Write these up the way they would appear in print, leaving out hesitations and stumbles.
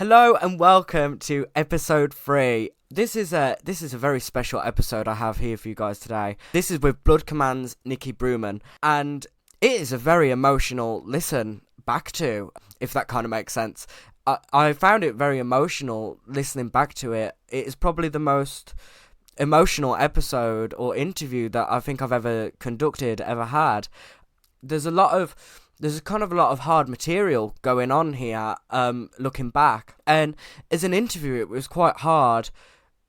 Hello and welcome to episode 3. This is a very special episode I have here for you guys today. This is with Blood Command's Nikki Brumen, and it is a very emotional listen back to, if that kind of makes sense. I found it very emotional listening back to it. It is probably the most emotional episode or interview that I think I've ever conducted, ever had. There's a lot of hard material going on here, looking back. And as an interview, it was quite hard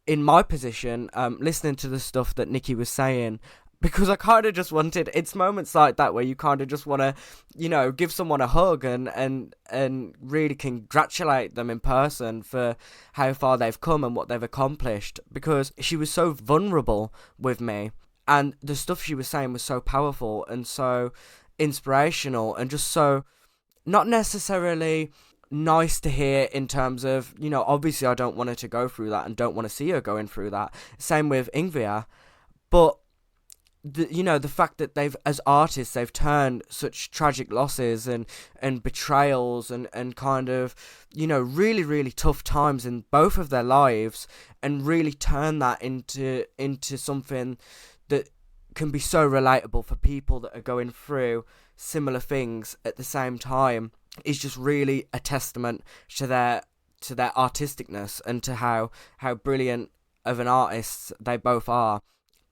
in my position, listening to the stuff that Nikki was saying, because I kind of just wanted, it's moments like that where you kind of just want to, give someone a hug and really congratulate them in person for how far they've come and what they've accomplished, because she was so vulnerable with me, and the stuff she was saying was so powerful and so inspirational and just so not necessarily nice to hear in terms of, obviously I don't want her to go through that and don't want to see her going through that. Same with Yngve, but the fact that they've, as artists, they've turned such tragic losses and betrayals and kind of, really, really tough times in both of their lives, and really turn that into something that can be so relatable for people that are going through similar things at the same time, is just really a testament to their artisticness and to how brilliant of an artist they both are.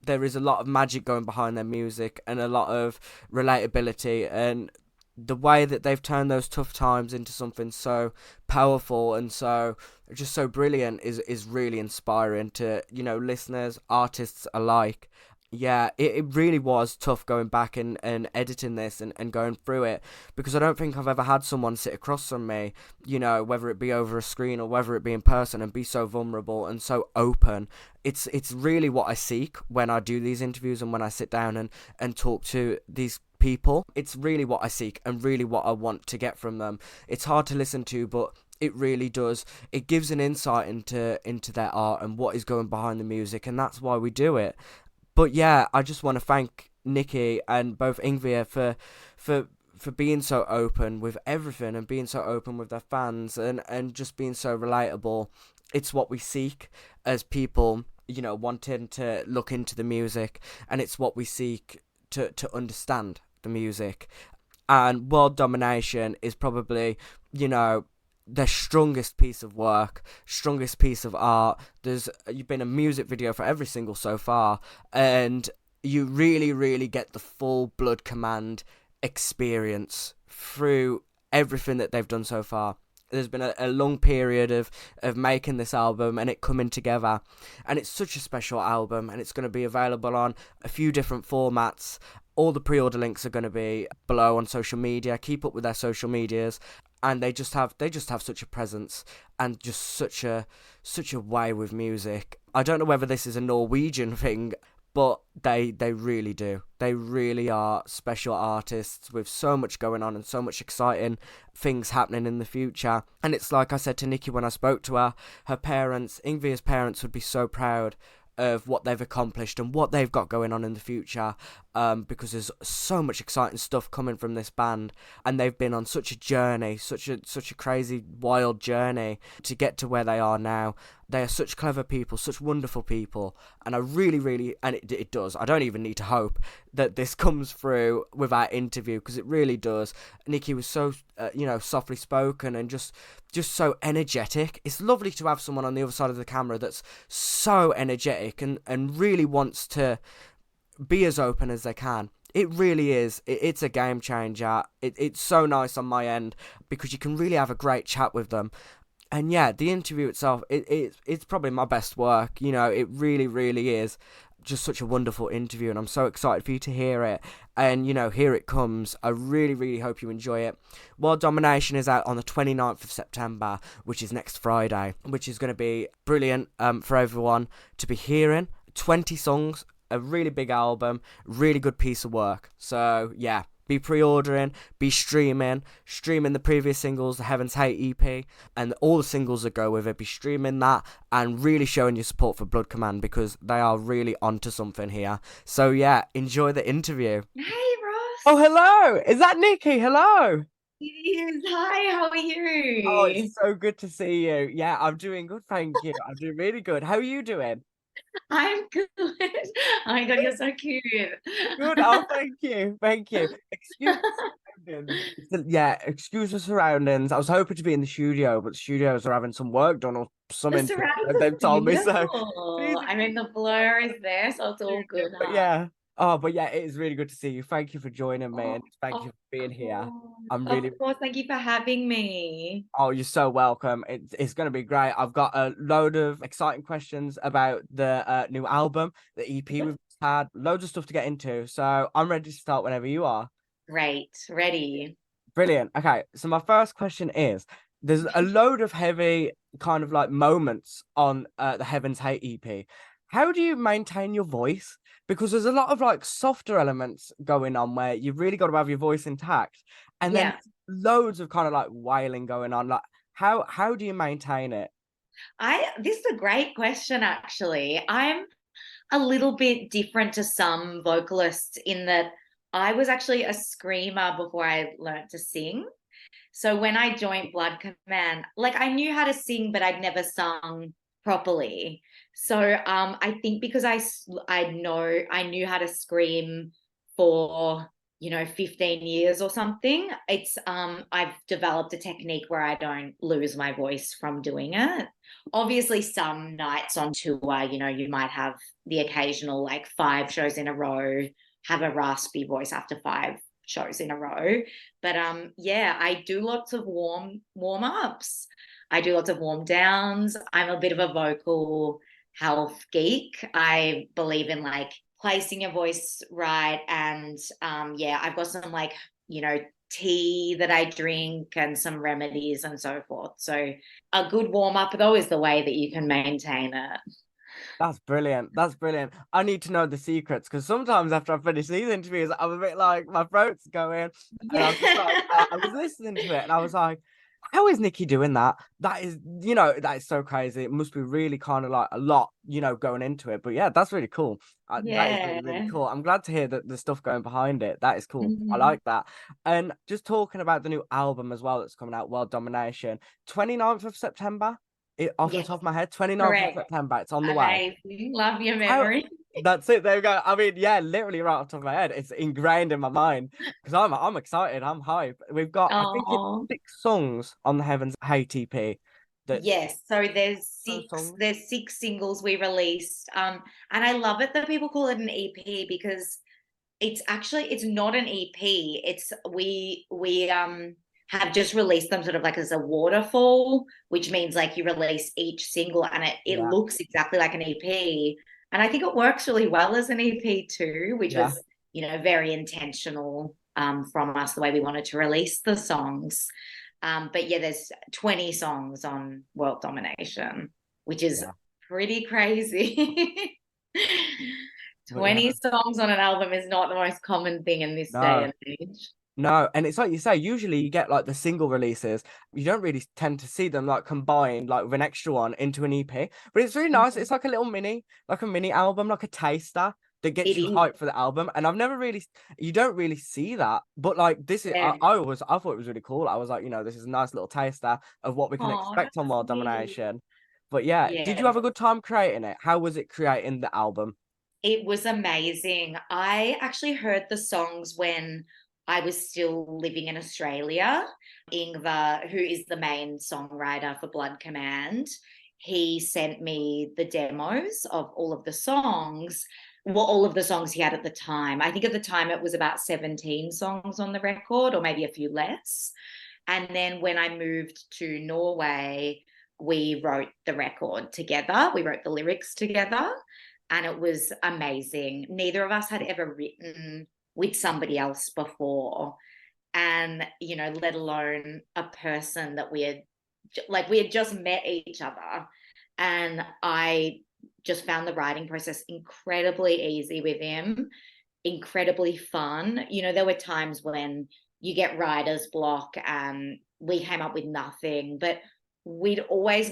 There is a lot of magic going behind their music and a lot of relatability, and the way that they've turned those tough times into something so powerful and so just so brilliant is really inspiring to, listeners, artists alike. Yeah, it really was tough going back and editing this and going through it, because I don't think I've ever had someone sit across from me, whether it be over a screen or whether it be in person, and be so vulnerable and so open. It's really what I seek when I do these interviews and when I sit down and talk to these people. It's really what I seek and really what I want to get from them. It's hard to listen to, but it really does. It gives an insight into their art and what is going behind the music, and that's why we do it. But yeah, I just want to thank Nikki and both Yngve for being so open with everything and being so open with their fans and just being so relatable. It's what we seek as people, wanting to look into the music, and it's what we seek to understand the music. And World Domination is probably, their strongest piece of work, strongest piece of art. You've been a music video for every single so far, and you really, really get the full Blood Command experience through everything that they've done so far. There's been a long period of making this album and it coming together, and it's such a special album, and it's going to be available on a few different formats. All the pre-order links are going to be below on social media. Keep up with their social medias, and they just have such a presence and just such a way with music. I don't know whether this is a Norwegian thing, but they really do. They really are special artists with so much going on and so much exciting things happening in the future. And it's like I said to Nikki when I spoke to her parents, Yngve's parents, would be so proud of what they've accomplished and what they've got going on in the future, because there's so much exciting stuff coming from this band, and they've been on such a journey, such a crazy, wild journey to get to where they are now. They are such clever people, such wonderful people, and I really, really, and it does. I don't even need to hope that this comes through with our interview, because it really does. Nikki was so, softly spoken and just so energetic. It's lovely to have someone on the other side of the camera that's so energetic and really wants to be as open as they can. It really is. It's a game changer. It's so nice on my end, because you can really have a great chat with them. And yeah, the interview itself, it's probably my best work. It really, really is just such a wonderful interview, and I'm so excited for you to hear it. And, here it comes. I really, really hope you enjoy it. World Domination is out on the 29th of September, which is next Friday, which is going to be brilliant for everyone to be hearing. 20 songs, a really big album, really good piece of work. So, yeah. Be pre-ordering, be streaming the previous singles, the Heaven's Hate EP, and all the singles that go with it. Be streaming that and really showing your support for Blood Command, because they are really onto something here. So yeah, enjoy the interview. Hey, Ross. Oh, hello. Is that Nikki? Hello. It is. Hi, how are Oh, you? it's so good to see you. Yeah, I'm doing good, thank you. I'm doing really good. How are you doing? I'm good. Oh my God, you're so cute. Good. Oh, thank you. Thank you. Excuse the surroundings. Yeah, excuse the surroundings. I was hoping to be in the studio, but the studios are having some work done or The something. surroundings They've are told me so. Please beautiful. I mean, excuse the blur is there, so it's all studio. good, But huh? yeah. Oh, but yeah, it is really good to see you. Thank you for joining me and Oh, thank you of for being here. course. I'm Of really course. Thank you for having me. Oh, you're so welcome. It's going to be great. I've got a load of exciting questions about the new album, the EP we've Yep. just had, loads of stuff to get into. So I'm ready to start whenever you are. Great. Ready. Brilliant. Okay, so my first question is there's a load of heavy kind of like moments on the Heaven's Hate EP. How do you maintain your voice? Because there's a lot of like softer elements going on where you've really got to have your voice intact, and then Yeah. loads of kind of like wailing going on. Like how do you maintain it? This is a great question, actually. I'm a little bit different to some vocalists in that I was actually a screamer before I learned to sing. So when I joined Blood Command, like I knew how to sing, but I'd never sung properly. So I think because I knew how to scream for 15 years or something. It's I've developed a technique where I don't lose my voice from doing it. Obviously, some nights on tour, you might have the occasional like 5 shows in a row, have a raspy voice after 5 shows in a row. But yeah, I do lots of warm ups. I do lots of warm downs. I'm a bit of a vocal health geek. I believe in like placing your voice right, and yeah, I've got some like tea that I drink and some remedies and so forth. So a good warm up though is the way that you can maintain it. That's brilliant. That's brilliant. I need to know the secrets because sometimes after I finish these interviews, I'm a bit like my throat's going, and I'm just like, Yeah. I was listening to it, and I was like, how is Nikki doing that? That is, that is so crazy. It must be really kind of like a lot, going into it. But yeah, that's really cool. That is really, really Yeah. cool. I'm glad to hear that the stuff going behind it. That is cool. I Mhm. like that. And just talking about the new album as well that's coming out, World Domination, 29th of September. Off the Yes, top of my head, 29th of correct. September. It's on the way. Amazing. Love your How memory. that's it. There we go. I mean, yeah, literally right off the top of my head. It's ingrained in my mind because I'm excited. I'm hyped. We've got I think it's Oh, 6 songs on the Heavens Hate EP. That's yes. So there's those six. songs. There's 6 singles we released. And I love it that people call it an EP because it's not an EP. It's we have just released them sort of like as a waterfall, which means like you release each single and it Yeah, looks exactly like an EP. And I think it works really well as an EP too, which yeah, was, very intentional from us, the way we wanted to release the songs. But yeah, there's 20 songs on World Domination, which is yeah. pretty crazy. But yeah, 20 songs on an album is not the most common thing in this day no, and age. no. And it's like you say, usually you get like the single releases. You don't really tend to see them like combined like with an extra one into an EP. But it's really nice. It's like a little like a mini album, like a taster that It gets you is, hyped for the album. And I've never really, you don't really see that. But like this is, yeah. I thought it was really cool. I was like, this is a nice little taster of what we can Oh, expect on that's World sweet. Domination. But yeah, did you Yeah, have a good time creating it? How was it creating the album? it was amazing. I actually heard the songs when I was still living in Australia. Yngve, who is the main songwriter for Blood Command, he sent me the demos of all of the songs. Well, all of the songs he had at the time. I think at the time it was about 17 songs on the record, or maybe a few less. And then when I moved to Norway, we wrote the record together. We wrote the lyrics together, and it was amazing. Neither of us had ever written with somebody else before. And, let alone a person that we had just met each other. And I just found the writing process incredibly easy with him, incredibly fun. There were times when you get writer's block and we came up with nothing, but we'd always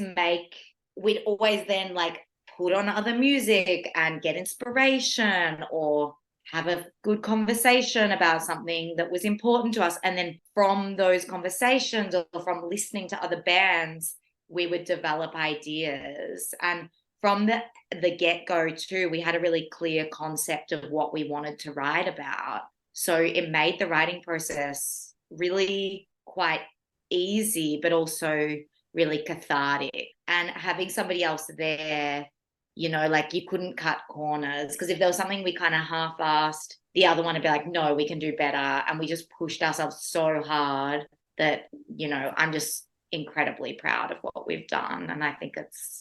we'd always then like put on other music and get inspiration or have a good conversation about something that was important to us. And then from those conversations or from listening to other bands, we would develop ideas. And from the get-go too, we had a really clear concept of what we wanted to write about. So it made the writing process really quite easy, but also really cathartic. And having somebody else there, like you couldn't cut corners, because if there was something we kind of half-assed, the other one would be like, no, we can do better. And we just pushed ourselves so hard that, I'm just incredibly proud of what we've done. And I think it's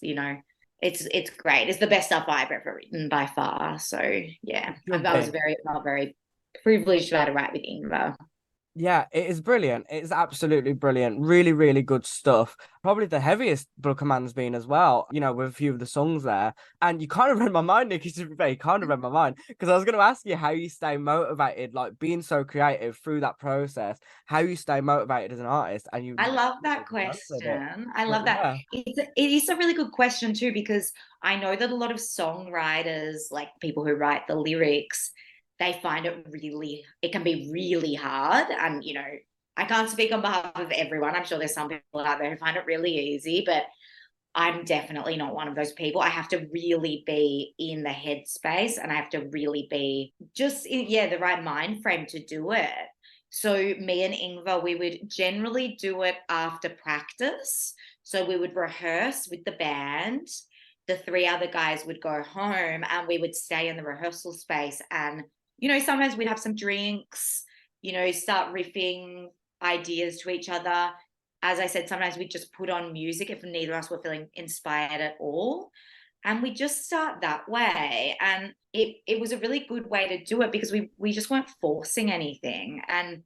great. It's the best stuff I've ever written by far. So yeah, I was felt very privileged to be able to write with Yngve. Yeah, it is brilliant. It's absolutely brilliant. Really, really good stuff. Probably the heaviest Blood Command's been as well, with a few of the songs there. And you kind of read my mind, Nikki, to be fair, you kind of read my mind. Because I was going to ask you how you stay motivated, like being so creative through that process, how you stay motivated as an artist. And you I love that answered it. question. I But love that. yeah, It is a really good question too, because I know that a lot of songwriters, like people who write the lyrics, they find it can be really hard. And, I can't speak on behalf of everyone. I'm sure there's some people out there who find it really easy, but I'm definitely not one of those people. I have to really be in the headspace, and I have to really be just in, the right mind frame to do it. So me and Yngve, we would generally do it after practice. So we would rehearse with the band. The three other guys would go home and we would stay in the rehearsal space. And, sometimes we'd have some drinks, start riffing ideas to each other. As I said, sometimes we just put on music if neither of us were feeling inspired at all. And we just start that way. And it was a really good way to do it, because we just weren't forcing anything. And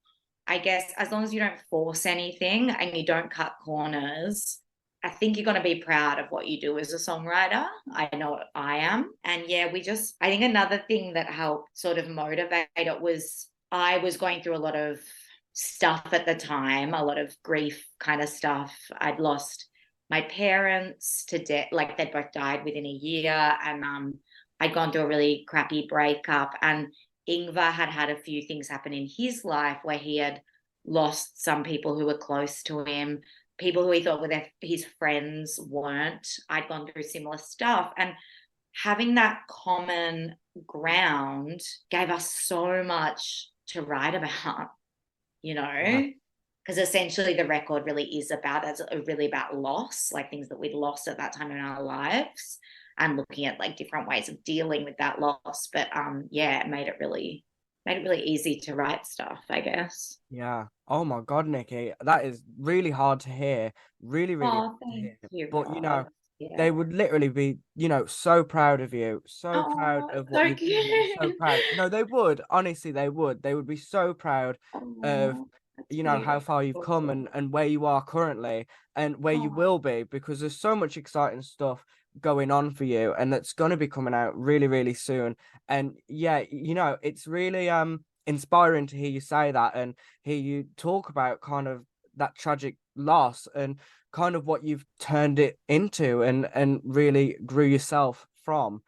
I guess as long as you don't force anything and you don't cut corners, I think you're going to be proud of what you do as a songwriter. I know I am. And yeah, I think another thing that helped sort of motivate it was I was going through a lot of stuff at the time, a lot of grief kind of stuff. I'd lost my parents to death, like they'd both died within a year, and I'd gone through a really crappy breakup. And Yngve had a few things happen in his life where he had lost some people who were close to him, people who he thought were his friends weren't. I'd gone through similar stuff, and having that common ground gave us so much to write about, yeah, because essentially the record really is really about loss, like things that we'd lost at that time in our lives, and looking at like different ways of dealing with that loss. But it made it really easy to write stuff, I guess. yeah. Oh my God, Nikki, that is really hard to hear. Really, really Oh, hard to thank hear. you, But Rob. they Yeah. would literally be, so proud of you, so proud Oh, of what so you've done, and so cute. proud. No, they would, honestly, they would. They would be so proud of, Oh, that's how far you've come, beautiful. and where you are currently and where you Oh, will be, because there's so much exciting stuff going on for you, and that's going to be coming out really, really soon. And yeah, it's really inspiring to hear you say that and hear you talk about kind of that tragic loss and kind of what you've turned it into and really grew yourself from.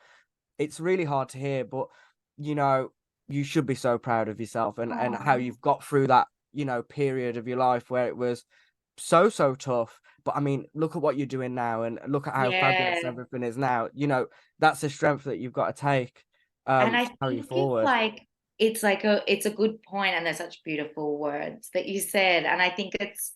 It's really hard to hear, but you know you should be so proud of yourself and how oh, you've got through that period of your life where it was so tough. But I mean, look at what you're doing now and look at how fabulous yeah. everything is now. That's a strength that you've got to take And I to carry you think it's forward. like it's a good point, and there's such beautiful words that you said. And I think it's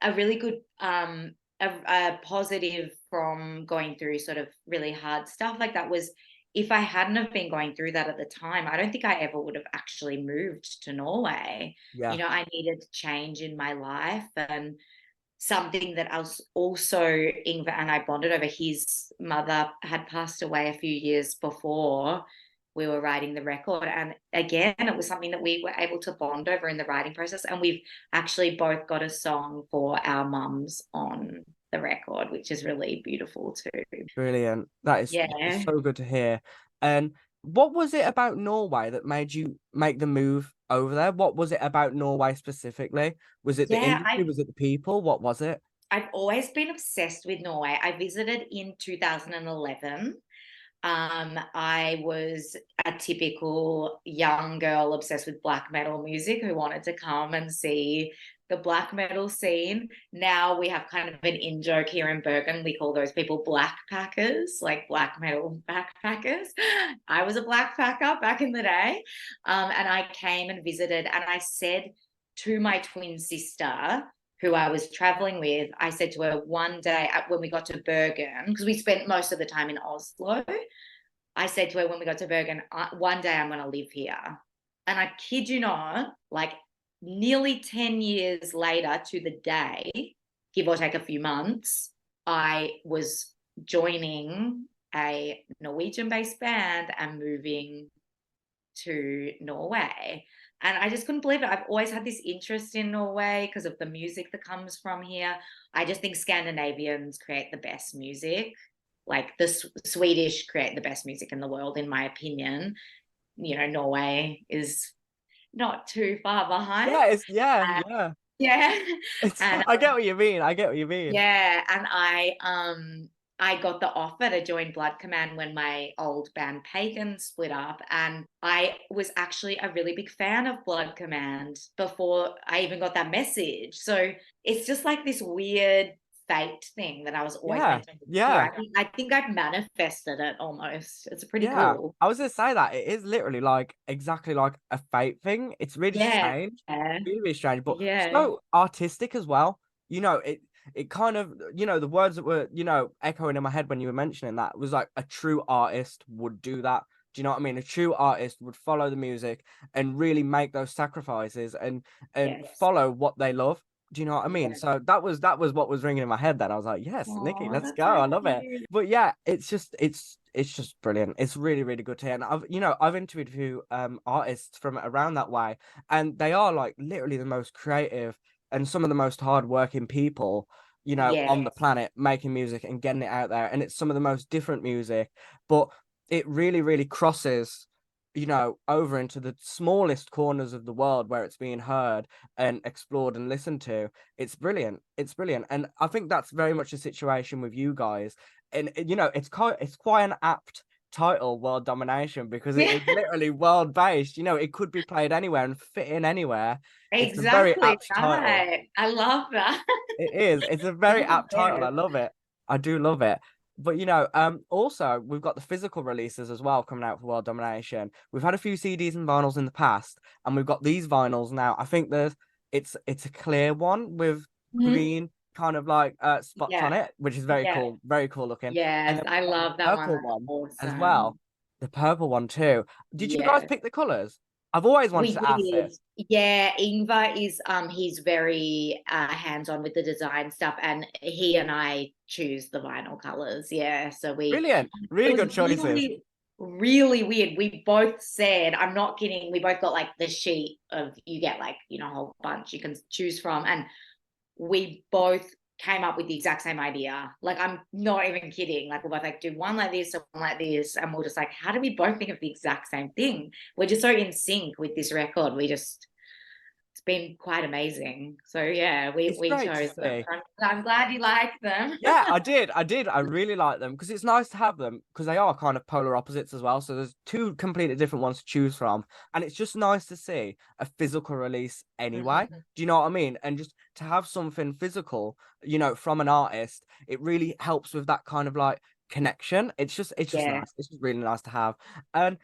a really good a positive from going through sort of really hard stuff like that was, if I hadn't have been going through that at the time, I don't think I ever would have actually moved to Norway. Yeah, I needed change in my life, and something that else also Yngve and I bonded over. His mother had passed away a few years before we were writing the record. And again, it was something that we were able to bond over in the writing process. And we've actually both got a song for our mums on the record, which is really beautiful too. brilliant. That is Yeah. so good to hear. And what was it about Norway that made you make the move over there? What was it about Norway specifically? Was it the Yeah, industry? Was it the people? What was it? I've always been obsessed with Norway. I visited in 2011. I was a typical young girl obsessed with black metal music who wanted to come and see the black metal scene. Now we have kind of an in-joke here in Bergen. We call those people black packers, like black metal backpackers. I was a black packer back in the day. And I came and visited, and I said to my twin sister, who I was traveling with, I said to her one day when we got to Bergen, because we spent most of the time in Oslo, I said to her when we got to Bergen, one day I'm going to live here. And I kid you not, like nearly 10 years later to the day, give or take a few months, I was joining a Norwegian-based band and moving to Norway. And I just couldn't believe it. I've always had this interest in Norway because of the music that comes from here. I just think Scandinavians create the best music. Like the Swedish create the best music in the world, in my opinion. You know, Norway is not too far behind. Yeah, it's yeah. Yeah. And I get what you mean. I get what you mean. yeah, and I got the offer to join Blood Command when my old band Pagan split up, and I was actually a really big fan of Blood Command before I even got that message. So it's just like this weird fate thing that I was always meant to do here. I think I've manifested it almost. It's pretty cool. I was gonna say that it is literally like exactly like a fate thing. It's really strange, really, really strange, but so artistic as well. You know, it kind of, you know, the words that were, you know, echoing in my head when you were mentioning that was like a true artist would do that. Do you know what I mean? A true artist would follow the music and really make those sacrifices and follow what they love. Do you know what I mean? So that was what was ringing in my head. Then I was like, yes, Nikki, let's go. I love it. But yeah, it's just brilliant. It's really, really good to hear. And I've interviewed a few artists from around that way, and they are like literally the most creative and some of the most hardworking people, you know, on the planet, making music and getting it out there. And it's some of the most different music, but it really, really crosses, you know, over into the smallest corners of the world where it's being heard and explored and listened to. It's brilliant. It's brilliant. And I think that's very much a situation with you guys. And you know, it's quite an apt title, World Domination, because it is literally world based. You know, it could be played anywhere and fit in anywhere. It's a very apt title. I love that. It is. It's a very apt title. I love it. I do love it. But you know, also we've got the physical releases as well coming out for World Domination. We've had a few CDs and vinyls in the past, and we've got these vinyls now. I think it's a clear one with green kind of like spots on it, which is very cool looking. Yes, I love that one as well. The purple one too. Did you guys pick the colors? I've always wanted to ask this. Yeah, Yngve is he's very hands-on with the design stuff, and he and I choose the vinyl colors. Yeah, so brilliant, really good choices. Really weird. We both said, I'm not kidding, we both got like the sheet of, you get like, you know, a whole bunch you can choose from, and we both came up with the exact same idea. Like, I'm not even kidding. Like, we're both like, do one like this, one like this. And we're just like, how do we both think of the exact same thing? We're just so in sync with this record. It's been quite amazing. So yeah, we chose them. I'm glad you like them. Yeah, I did. I really like them because it's nice to have them because they are kind of polar opposites as well. So there's two completely different ones to choose from. And it's just nice to see a physical release anyway. Do you know what I mean? And just to have something physical, you know, from an artist, it really helps with that kind of like connection. It's just nice. It's just really nice to have. And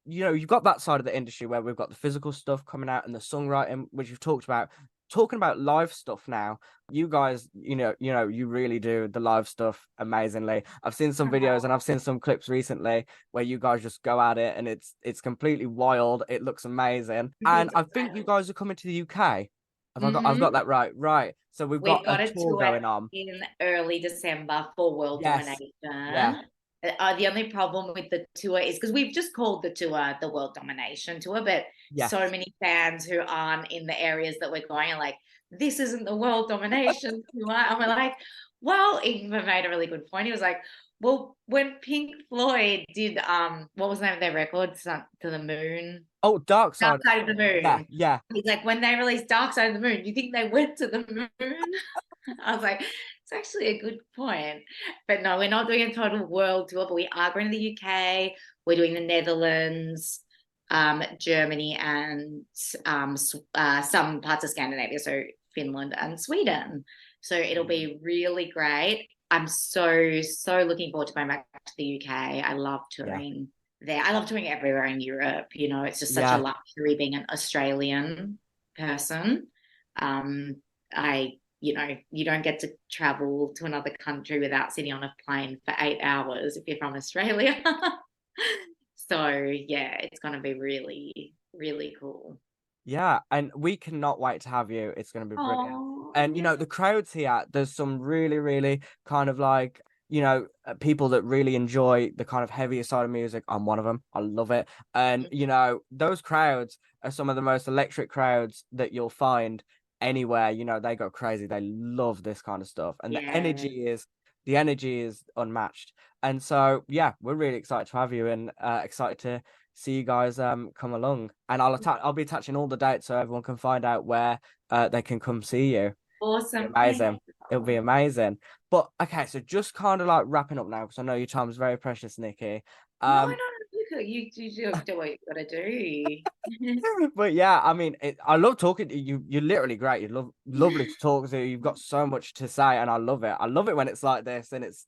you've got that side of the industry where we've got the physical stuff coming out and the songwriting, which you've talked about. Talking about live stuff now, you guys, you really do the live stuff amazingly. I've seen some videos and I've seen some clips recently where you guys just go at it, and it's completely wild. It looks amazing, and I think you guys are coming to the UK. I've got that right? Right. So we've got a tour going on in early December for World Domination. Yeah. The only problem with the tour is because we've just called the tour the World Domination Tour, but so many fans who aren't in the areas that we're going are like, this isn't the World Domination Tour. And we're like, well, Yngve made a really good point. He was like, well, when Pink Floyd did, what was the name of their record? To the Moon. Oh, Dark Side of the Moon. Yeah. He's like, when they released Dark Side of the Moon, you think they went to the moon? I was like, It's actually a good point. But no, we're not doing a total world tour, but we are going to the UK. We're doing the Netherlands, Germany, and some parts of Scandinavia, so Finland and Sweden. So it'll be really great. I'm so looking forward to going back to the UK. I love Yeah. touring there. I love touring everywhere in Europe. You know, it's just such a Yeah. luxury being an Australian person. Um, you know, you don't get to travel to another country without sitting on a plane for 8 hours if you're from Australia. So yeah, it's going to be really, really cool. Yeah, and we cannot wait to have you. It's going to be brilliant. Oh, And yeah. the crowds here, there's some really, really kind of like, people that really enjoy the kind of heavier side of music. I'm one of them. I love it. And those crowds are some of the most electric crowds that you'll find anywhere. They go crazy. They love this kind of stuff. And Yeah. the energy is unmatched. And so, yeah, we're really excited to have you and excited to see you guys come along, and I'll be attaching all the dates so everyone can find out where they can come see you. Be Awesome. Thank amazing. It'll be you. amazing. But okay, so just kind of like wrapping up now because I know your time is very precious, Nikki. No, no, um you do what you gotta do. but yeah, I mean, I love talking to you. You're literally great. You're lovely to talk to. You've got so much to say, and I love it. I love it when it's like this, and it's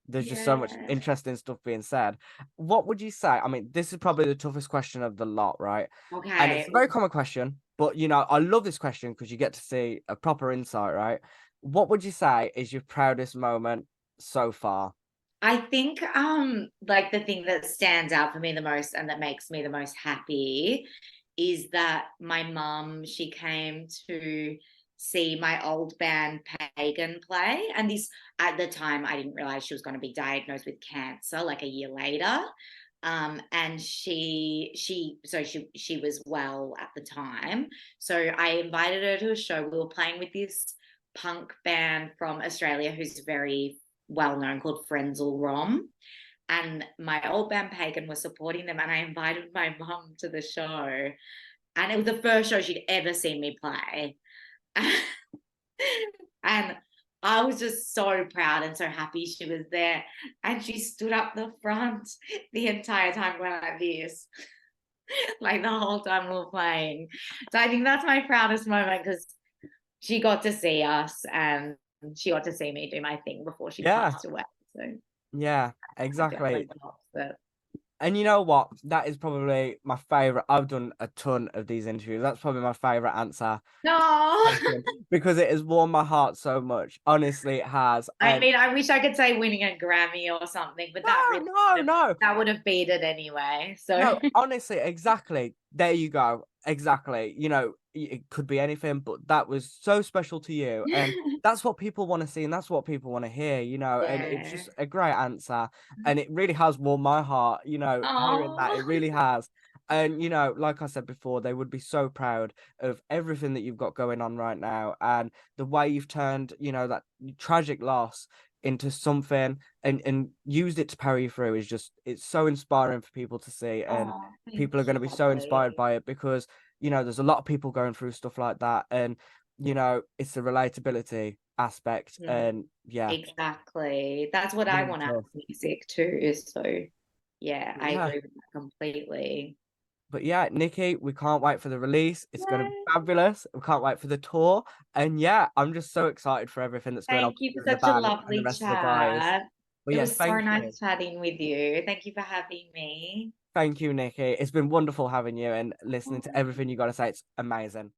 there's just so much Yeah. interesting stuff being said. What would you say? I mean, this is probably the toughest question of the lot, right? And it's Okay. a very common question, but I love this question because you get to see a proper insight, right? What would you say is your proudest moment so far? I think like the thing that stands out for me the most and that makes me the most happy is that my mum, she came to see my old band Pagan play. And this at the time I didn't realize she was going to be diagnosed with cancer like a year later. And she was well at the time. So I invited her to a show. We were playing with this punk band from Australia who's very well known called Frenzal Rom. And my old band Pagan was supporting them, and I invited my mum to the show. And it was the first show she'd ever seen me play. And I was just so proud and so happy she was there. And she stood up the front the entire time going like this, like the whole time we were playing. So I think that's my proudest moment because she got to see us and she got to see me do my thing before she Yeah, passed away. So yeah, I definitely exactly. thought that. And you know what? That is probably my favorite. I've done a ton of these interviews. That's probably my favorite answer No, question because it has warmed my heart so much. Honestly, it has. I And mean, I wish I could say winning a Grammy or something, but that no, really no, no. that would have beat it anyway. So No, honestly, exactly. There you go. Exactly. It could be anything, but that was so special to you. And that's what people want to see, and that's what people want to hear, and it's yeah. just a great answer. And it really has warmed my heart, hearing that. Oh, It really has. And, like I said before, they would be so proud of everything that you've got going on right now and the way you've turned, that tragic loss into something and used it to power you through is just it's so inspiring for people to see, and oh, thank people are going to be so you. inspired by it because there's a lot of people going through stuff like that, and it's the relatability aspect, Mm, and yeah, exactly. That's what I really want out tough. of music too. So yeah, But I yeah, agree with that completely. but yeah, Nikki, we can't wait for the release. It's going to be Yay. fabulous. We can't wait for the tour, and yeah, I'm just so excited for everything that's going on Thank you for with the such a band and the lovely rest of the guys. chat. But It yeah, was so thank you. nice chatting with you. Thank you for having me. Thank you, Nikki. It's been wonderful having you and listening to everything you got to say. It's amazing.